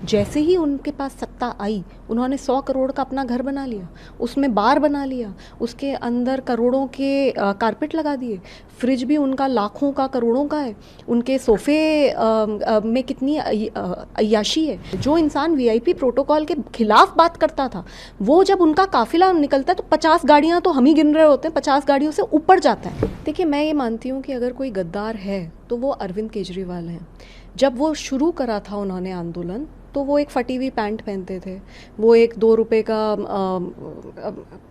जैसे ही उनके पास सत्ता आई, उन्होंने 100 करोड़ का अपना घर बना लिया, उसमें बार बना लिया, उसके अंदर करोड़ों के कारपेट लगा दिए, फ्रिज भी उनका लाखों का करोड़ों का है, उनके सोफ़े में कितनी अय्याशी है। जो इंसान वीआईपी प्रोटोकॉल के खिलाफ बात करता था, वो जब उनका काफिला निकलता है तो 50 गाड़ियाँ तो हम ही गिन रहे होते हैं, 50 गाड़ियों से ऊपर जाता है। देखिए, मैं ये मानती हूँ कि अगर कोई गद्दार है तो वो अरविंद केजरीवाल हैं। जब वो शुरू करा था उन्होंने आंदोलन, तो वो एक फटी हुई पैंट पहनते थे, वो एक 2 रुपए का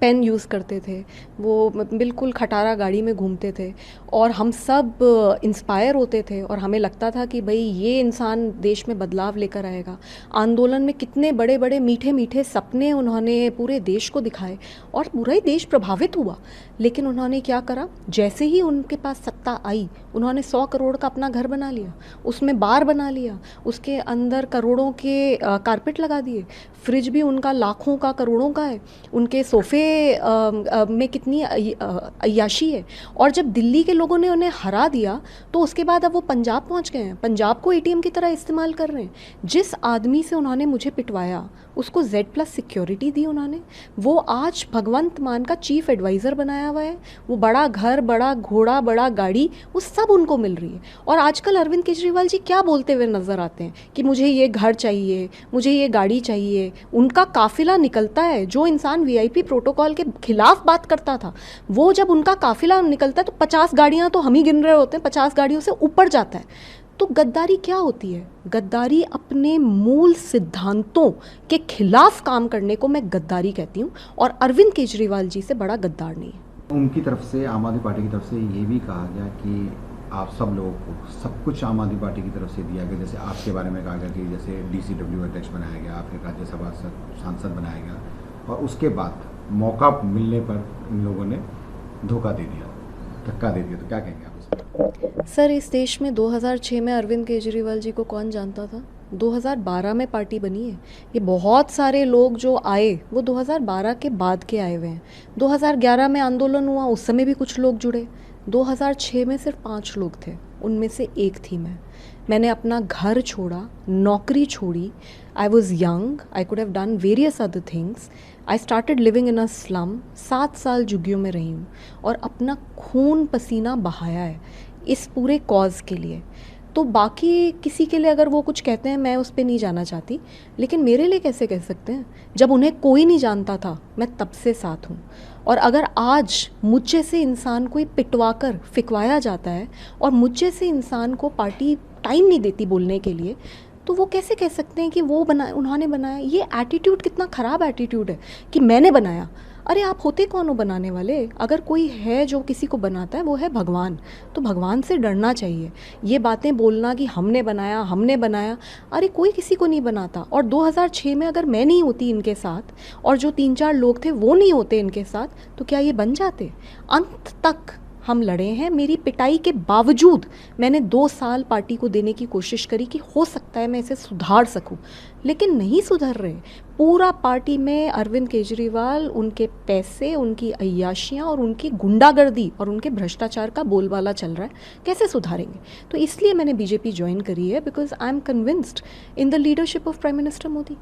पेन यूज़ करते थे, वो बिल्कुल खटारा गाड़ी में घूमते थे, और हम सब इंस्पायर होते थे और हमें लगता था कि भाई ये इंसान देश में बदलाव लेकर आएगा। आंदोलन में कितने बड़े बड़े मीठे मीठे सपने उन्होंने पूरे देश को दिखाए और पूरा ही देश प्रभावित हुआ। लेकिन उन्होंने क्या करा, जैसे ही उनके पास सत्ता आई, उन्होंने 100 करोड़ का अपना घर बना लिया, उसमें बार बना लिया, उसके अंदर करोड़ों के कारपेट लगा दिए, फ्रिज भी उनका लाखों का करोड़ों का है, उनके सोफ़े में कितनी अय्याशी है। और जब दिल्ली के लोगों ने उन्हें हरा दिया तो उसके बाद अब वो पंजाब पहुंच गए हैं, पंजाब को एटीएम की तरह इस्तेमाल कर रहे हैं। जिस आदमी से उन्होंने मुझे पिटवाया उसको Z+ सिक्योरिटी दी उन्होंने, वो आज भगवंत मान का चीफ एडवाइज़र बनाया हुआ है, वो बड़ा घर, बड़ा घोड़ा, बड़ा गाड़ी, वो सब उनको मिल रही है। और आजकल अरविंद केजरीवाल जी क्या बोलते हुए नज़र आते हैं कि मुझे ये घर चाहिए, मुझे ये गाड़ी चाहिए। उनका काफिला निकलता है, जो इंसान वीआईपी प्रोटोकॉल के खिलाफ बात करता था, वो जब उनका काफिला निकलता है तो 50 गाड़ियाँ तो हम ही गिन रहे होते हैं, 50 गाड़ियों से ऊपर जाता है। तो गद्दारी क्या होती है? गद्दारी अपने मूल सिद्धांतों के खिलाफ काम करने को मैं गद्दारी कहती हूँ, और अरविंद केजरीवाल जी से बड़ा गद्दार नहीं है। उनकी तरफ से, आम आदमी पार्टी की तरफ से ये भी कहा गया कि आप सब लोगों को सब कुछ आम आदमी पार्टी की तरफ से दिया गया। जैसे आपके बारे में कहा गया कि जैसे DCW अध्यक्ष बनाया गया, फिर राज्यसभा सांसद बनाया गया, और उसके बाद मौका मिलने पर इन लोगों ने धोखा दे दिया, धक्का दे दिया। तो क्या कहेंगे आप इस पर? सर, इस देश में 2006 में अरविंद केजरीवाल जी को कौन जानता था? 2012 में पार्टी बनी है। ये बहुत सारे लोग जो आए वो 2012 के बाद के आए हुए हैं। 2011 में आंदोलन हुआ, उस समय भी कुछ लोग जुड़े। 2006 में सिर्फ 5 लोग थे, उनमें से एक थी मैं। मैंने अपना घर छोड़ा, नौकरी छोड़ी। I was young, I could have done various other things. I started living in a slum. 7 साल झुग्गियों में रही हूँ और अपना खून पसीना बहाया है इस पूरे कॉज के लिए। तो बाकी किसी के लिए अगर वो कुछ कहते हैं, मैं उस पर नहीं जाना चाहती, लेकिन मेरे लिए कैसे कह सकते हैं? जब उन्हें कोई नहीं जानता था, मैं तब से साथ हूँ। और अगर आज मुझ से इंसान को पिटवा कर फिकवाया जाता है और मुझ से इंसान को पार्टी टाइम नहीं देती बोलने के लिए, तो वो कैसे कह सकते हैं कि वो उन्होंने बनाया? ये एटीट्यूड कितना ख़राब एटीट्यूड है कि मैंने बनाया। अरे आप होते कौन हो बनाने वाले? अगर कोई है जो किसी को बनाता है, वो है भगवान। तो भगवान से डरना चाहिए। ये बातें बोलना कि हमने बनाया, हमने बनाया, अरे कोई किसी को नहीं बनाता। और 2006 में अगर मैं नहीं होती इनके साथ और जो 3-4 लोग थे वो नहीं होते इनके साथ, तो क्या ये बन जाते? अंत तक हम लड़े हैं। मेरी पिटाई के बावजूद मैंने 2 साल पार्टी को देने की कोशिश करी कि हो सकता है मैं इसे सुधार सकूं, लेकिन नहीं सुधर रहे। पूरा पार्टी में अरविंद केजरीवाल, उनके पैसे, उनकी अय्याशियाँ और उनकी गुंडागर्दी और उनके भ्रष्टाचार का बोलबाला चल रहा है। कैसे सुधारेंगे? तो इसलिए मैंने बीजेपी ज्वाइन करी है, because I am convinced in the leadership of prime minister Modi.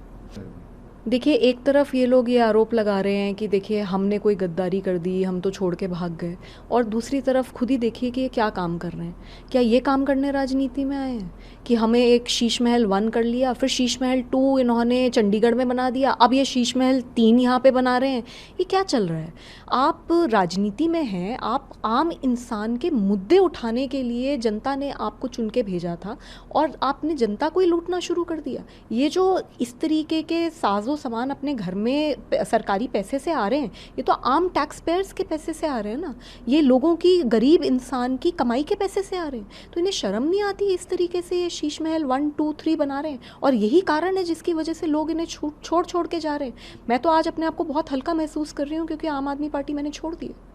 देखिए, एक तरफ ये लोग ये आरोप लगा रहे हैं कि देखिए हमने कोई गद्दारी कर दी, हम तो छोड़ के भाग गए, और दूसरी तरफ खुद ही देखिए कि ये क्या काम कर रहे हैं। क्या ये काम करने राजनीति में आए हैं कि हमें एक शीश महल 1 कर लिया, फिर शीश महल 2 इन्होंने चंडीगढ़ में बना दिया, अब ये शीश महल 3 यहाँ पे बना रहे हैं? ये क्या चल रहा है? आप राजनीति में हैं, आप आम इंसान के मुद्दे उठाने के लिए जनता ने आपको चुन के भेजा था, और आपने जनता को ही लूटना शुरू कर दिया। ये जो इस तरीके के साजो सामान अपने घर में सरकारी पैसे से आ रहे हैं, ये तो आम टैक्स पेयर्स के पैसे से आ रहे हैं ना, ये लोगों की, गरीब इंसान की कमाई के पैसे से आ रहे हैं। तो इन्हें शर्म नहीं आती इस तरीके से ये शीश महल 1, 2, 3 बना रहे हैं? और यही कारण है जिसकी वजह से लोग इन्हें छोड़ छोड़ के जा रहे हैं। मैं तो आज अपने आप को बहुत हल्का महसूस कर रही हूँ, क्योंकि आम आदमी पार्टी मैंने छोड़ दी है।